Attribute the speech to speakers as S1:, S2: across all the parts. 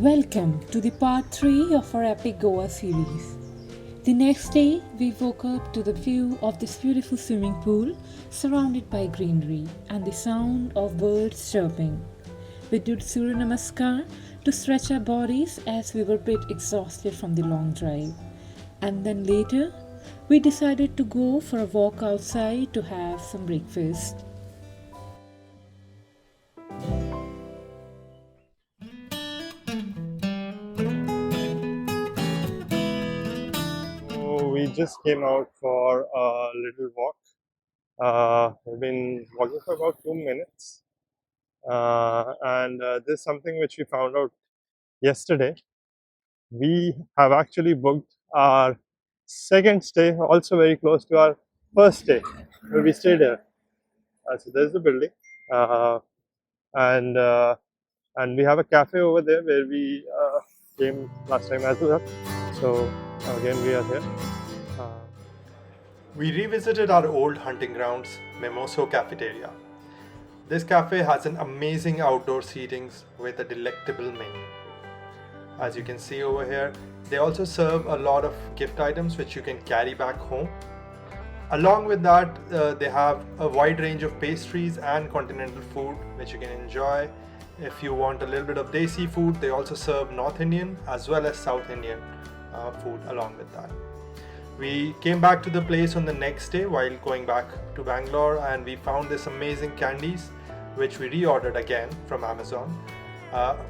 S1: Welcome to the part 3 of our epic Goa series. The next day, we woke up to the view of this beautiful swimming pool surrounded by greenery and the sound of birds chirping. We did Surya Namaskar to stretch our bodies as we were a bit exhausted from the long drive. And then later, we decided to go for a walk outside to have some breakfast.
S2: So we just came out for a little walk. We've been walking for about 2 minutes, and this is something which we found out yesterday. We have actually booked our second stay, also very close to our first stay, where we stayed here. So there's the building, uh, and uh, and we have a cafe over there where we came last time as well. So again, we are here. Uh, We revisited our old hunting grounds, Mimoso Cafeteria. This cafe has an amazing outdoor seatings with a delectable menu. As you can see over here, they also serve a lot of gift items which you can carry back home. Along with that, they have a wide range of pastries and continental food which you can enjoy. If you want a little bit of desi food, they also serve North Indian as well as South Indian food along with that. We came back to the place on the next day while going back to Bangalore, and we found this amazing candies which we reordered again from Amazon.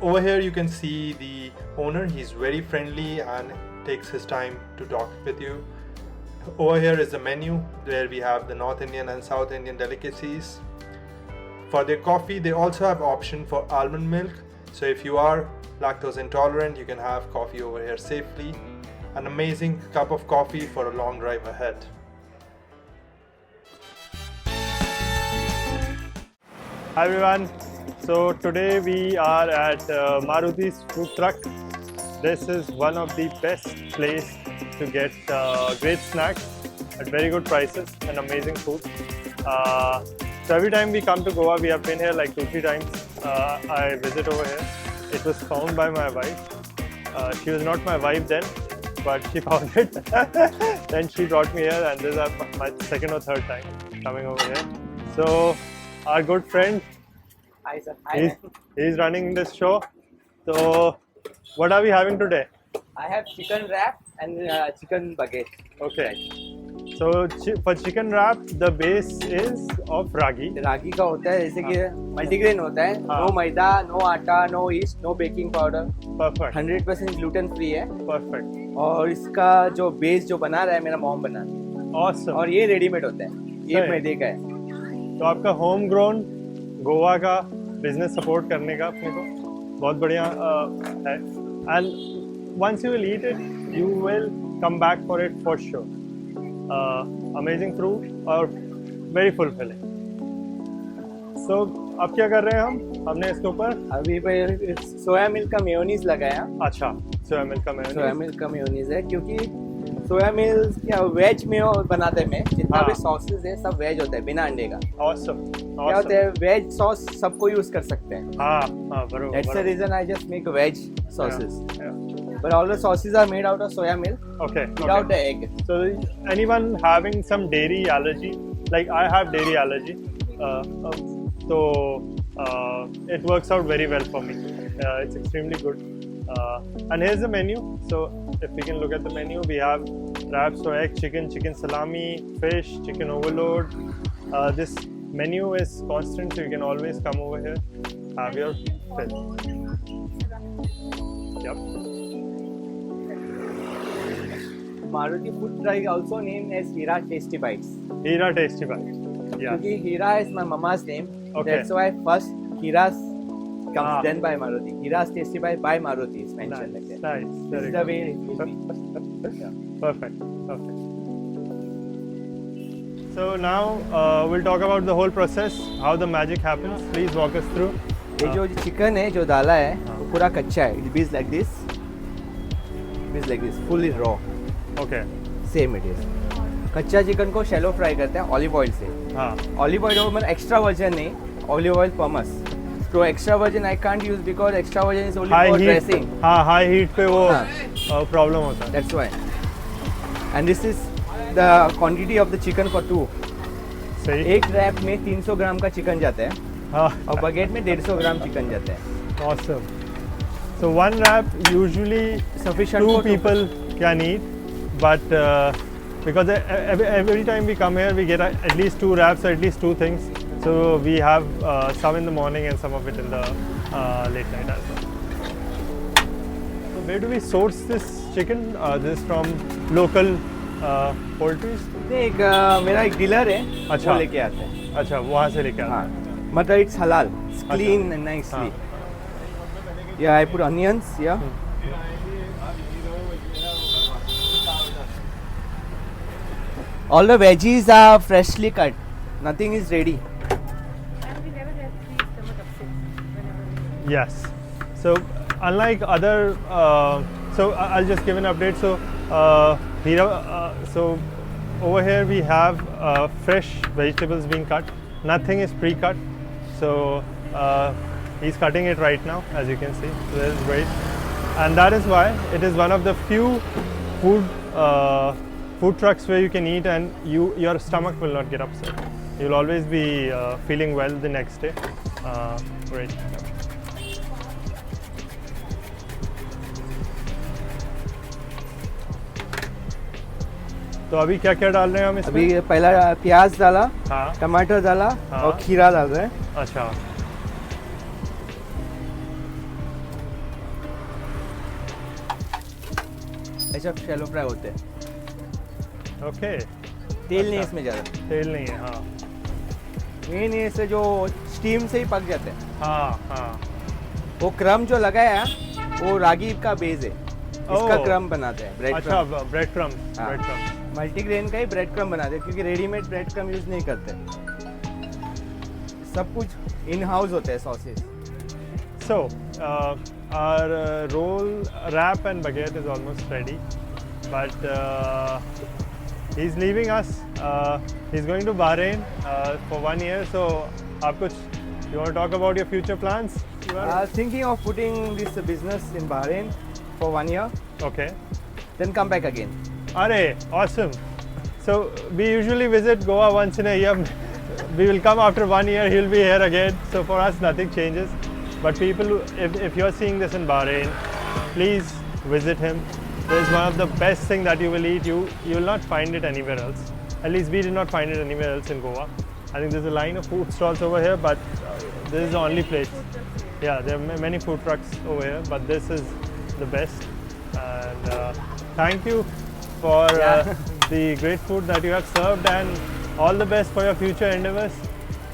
S2: Over here you can see the owner. He's very friendly and takes his time to talk with you. Over here is the menu where we have the North Indian and South Indian delicacies. For their coffee, they also have option for almond milk. So if you are lactose intolerant, you can have coffee over here safely. An amazing cup of coffee for a long drive ahead. Hi everyone. So today we are at Maruti's food truck. This is one of the best place to get great snacks at very good prices and amazing food. So every time we come to Goa, we have been here like 2-3 times. I visit over here. It was found by my wife. She was not my wife then, but she found it. Then she brought me here, and this is my second or third time coming over here. So our good friend,
S3: Hi sir.
S2: he's running this show. So what are we having today?
S3: I have chicken wrap and chicken baguette.
S2: Okay. So for chicken wrap, the base is of ragi.
S3: रागी का होता है जैसे कि multigrain होता है. No maida, no atta, no yeast, no baking powder.
S2: Perfect.
S3: 100% gluten free है.
S2: Perfect.
S3: और इसका जो बेस जो बना रहा है मेरा मॉम बना रहा है.
S2: Awesome.
S3: और ये रेडीमेड होता है. ये
S2: सही.
S3: मैदे का है.
S2: तो आपका होम ग्रोन गोवा का बिजनेस सपोर्ट करने का अपने को बहुत बढ़िया है. And once you will eat it you will come back for it for sure. Amazing fruit और वेरी फुलफिलिंग. सो अब क्या कर रहे हैं हमने इसके ऊपर
S3: अभी पे सोया मिल्क का मेयोनीज लगाया.
S2: अच्छा सोया मिल्क का
S3: सोया मिल्क का मेयोनीज है क्योंकि सोया मिल्क क्या वेज मेयो बनाते हैं. जितना भी सॉसेस है सब वेज होता है बिना अंडे का.
S2: ऑसम.
S3: क्या होता है वेज सॉस सबको यूज कर सकते हैं.
S2: हाँ बरोबर.
S3: That's the reason I just make veg sauces. But all the sauces are made out of soya milk
S2: Okay.
S3: without the egg.
S2: So anyone having some dairy allergy, like I have dairy allergy, so it works out very well for me. It's extremely good. And here's the menu. So if we can look at the menu, we have wraps for egg, chicken salami, fish, chicken overload. This menu is constant, so you can always come over here, have your fill. Yep.
S3: Maruti food truck also named as Hira Tasty Bites.
S2: Hira Tasty Bite. Yeah.
S3: Because Hira is my mama's name.
S2: Okay.
S3: That's why first Hira's comes then by Maruti. Hira's Tasty Bite by Maruti is mentioned like that.
S2: Nice.
S3: This
S2: Very
S3: is the
S2: good.
S3: way it will be.
S2: Yeah. Perfect. So now we'll talk about the whole process, how the magic happens. Please walk us through.
S3: ये जो chicken है जो डाला है वो पूरा कच्चा है. It is like this. It is like this, fully raw.
S2: Okay.
S3: Same it is. कच्चा चिकन को शैलो फ्राई करते हैं ऑलिव ऑयल से.
S2: हाँ.
S3: ऑलिव ऑयल मतलब एक्स्ट्रा वर्जन नहीं, olive oil pomace. So extra virgin I can't use because extra virgin is only
S2: High
S3: for
S2: heat,
S3: dressing.
S2: हाँ high heat पे वो
S3: हाँ.
S2: प्रॉब्लम होता है.
S3: That's why. And this is the quantity of the chicken for two.
S2: सही.
S3: एक rap में 300 ग्राम का चिकन जाता है
S2: हाँ.
S3: और बकेट में 150 ग्राम चिकन जाता है.
S2: Awesome. So one wrap usually
S3: Sufficient
S2: two
S3: for two.
S2: people can eat, but because every time we come here we get at least two wraps or at least two things. So we have some in the morning and some of it in the late night as well. So where do we source this chicken? This from local poultries?
S3: नहीं, एक मेरा एक dealer है
S2: अच्छा.
S3: वो लेके आते हैं.
S2: अच्छा वहाँ से लेके आते
S3: हाँ
S2: हैं.
S3: मतलब इट्स हलाल, clean and nicely. Yeah, I put onions. Yeah. All the veggies are freshly cut. Nothing is ready.
S1: And we never have three stomach upsets whenever we
S2: Yes. So unlike other, so I'll just give an update. So so over here we have fresh vegetables being cut. Nothing is pre-cut. So he's cutting it right now, as you can see. So there's great, and that is why it is one of the few food trucks where you can eat and your stomach will not get upset. You'll always be feeling well the next day. Great. तो अभी क्या क्या डाल रहे हैं हम इसमें?
S3: अभी पहला प्याज डाला,
S2: हाँ.
S3: टमाटर डाला
S2: हाँ.
S3: और खीरा डाल रहे हैं.
S2: अच्छा.
S3: ऐसा शैलो फ्राई होते हैं.
S2: ओके.
S3: तेल नहीं
S2: अच्छा.
S3: इसमें ज़्यादा.
S2: तेल नहीं है. हाँ
S3: मेन ये से जो स्टीम से ही पक जाते हैं.
S2: हाँ हाँ.
S3: वो क्रम जो लगाया वो रागी का बेस है. इसका
S2: ओह.
S3: क्रम बनाते हैं. ब्रेड
S2: अच्छा
S3: क्रम.
S2: Bread crumb.
S3: हाँ.
S2: Bread crumb.
S3: मल्टीग्रेन का ही ब्रेड क्रम बनाते हैं क्योंकि रेडीमेड ब्रेड क्रम यूज़ नहीं करते. सब कुछ इन हाउस होते हैं sauces.
S2: So our roll wrap and baguette is almost ready, but he's leaving us. He's going to Bahrain for 1 year. So आप कुछ you want to talk about your future plans?
S3: Thinking of putting this business in Bahrain for 1 year,
S2: Okay.
S3: then come back again.
S2: Arey, awesome. So we usually visit Goa once in a year. We will come after 1 year. He'll be here again. So for us, nothing changes. But people, if you're seeing this in Bahrain, please visit him. It's one of the best things that you will eat. You will not find it anywhere else. At least we did not find it anywhere else in Goa. I think there's a line of food stalls over here, but this is the only place. Yeah, there are many food trucks over here, but this is the best. And thank you for the great food that you have served, and all the best for your future endeavors.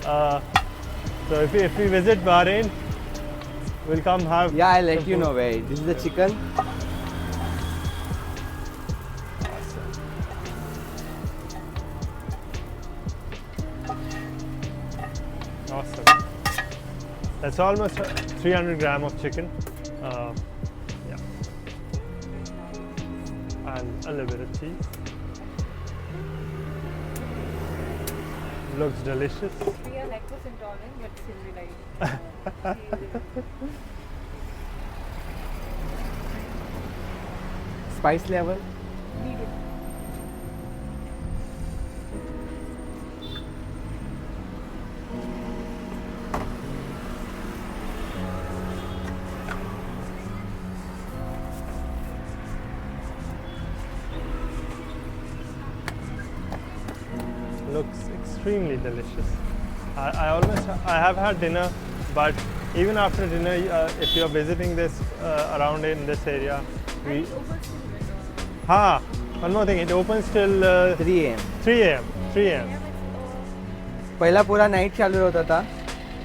S2: So if we visit Bahrain, we'll come have.
S3: Yeah, I'll let
S2: some
S3: you
S2: food.
S3: know where. This is the chicken.
S2: Awesome. That's almost 300 gram of chicken. Yeah. And a little bit of cheese. Looks delicious.
S1: We are lactose intolerant, but still we like it.
S3: Spice level.
S1: Medium.
S2: Looks extremely delicious. I have had dinner, but even after dinner, if you are visiting this around in this area, we. One more thing. It opens till
S3: 3 a.m.
S2: 3 a.m. 3 a.m.
S3: पहला पूरा night चालू होता था.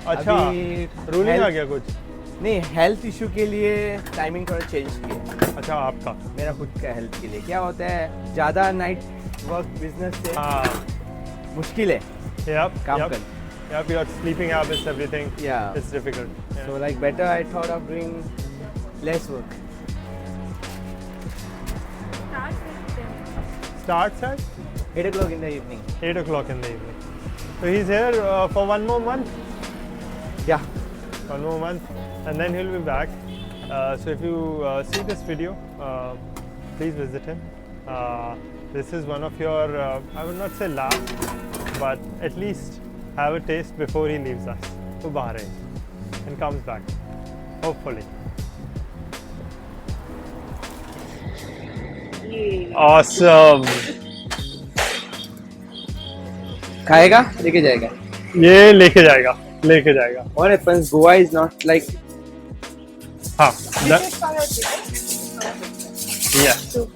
S2: अच्छा.
S3: अभी
S2: ruling आ
S3: health-
S2: गया कुछ.
S3: नहीं, हेल्थ इशू के लिए टाइमिंग थोड़ा चेंज किया.
S2: अच्छा आपका.
S3: मेरा खुद का हेल्थ के लिए क्या होता है, ज़्यादा नाइट वर्क बिजनेस से
S2: हाँ.
S3: मुश्किल है
S2: Yep.
S3: काम
S2: Yep.
S3: करना.
S2: Yep. Your sleeping habits, everything.
S3: Yeah.
S2: It's difficult. Yeah.
S3: So like better I thought of doing less work.
S2: Starts at
S3: 8 o'clock in the evening.
S2: 8 o'clock in the evening. So he's here for 1 more month.
S3: Yeah.
S2: one more month, and then he'll be back. So if you see this video, please visit him. This is one of your, I would not say last, but at least have a taste before he leaves us to Bahrain and comes back, hopefully. Awesome.
S3: खाएगा लेके जाएगा.
S2: ये लेके जाएगा.
S3: What happens? Goa is not like.
S2: हाँ.
S4: This is for a dinner.
S2: Yeah.
S4: So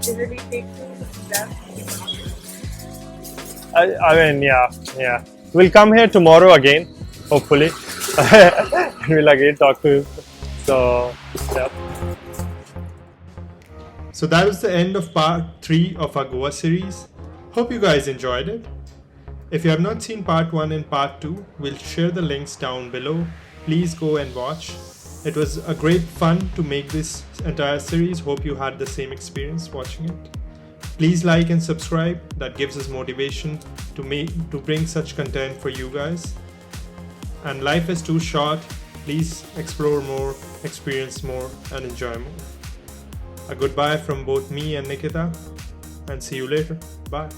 S4: generally take that.
S2: I mean, yeah. We'll come here tomorrow again, hopefully. We'll again talk to him. So, yeah. So that was the end of part 3 of our Goa series. Hope you guys enjoyed it. If you have not seen part 1 and part 2, we'll share the links down below. Please go and watch. It was a great fun to make this entire series. Hope you had the same experience watching it. Please like and subscribe. That gives us motivation to bring such content for you guys. And life is too short. Please explore more, experience more, and enjoy more. A goodbye from both me and Nikita, and see you later. Bye.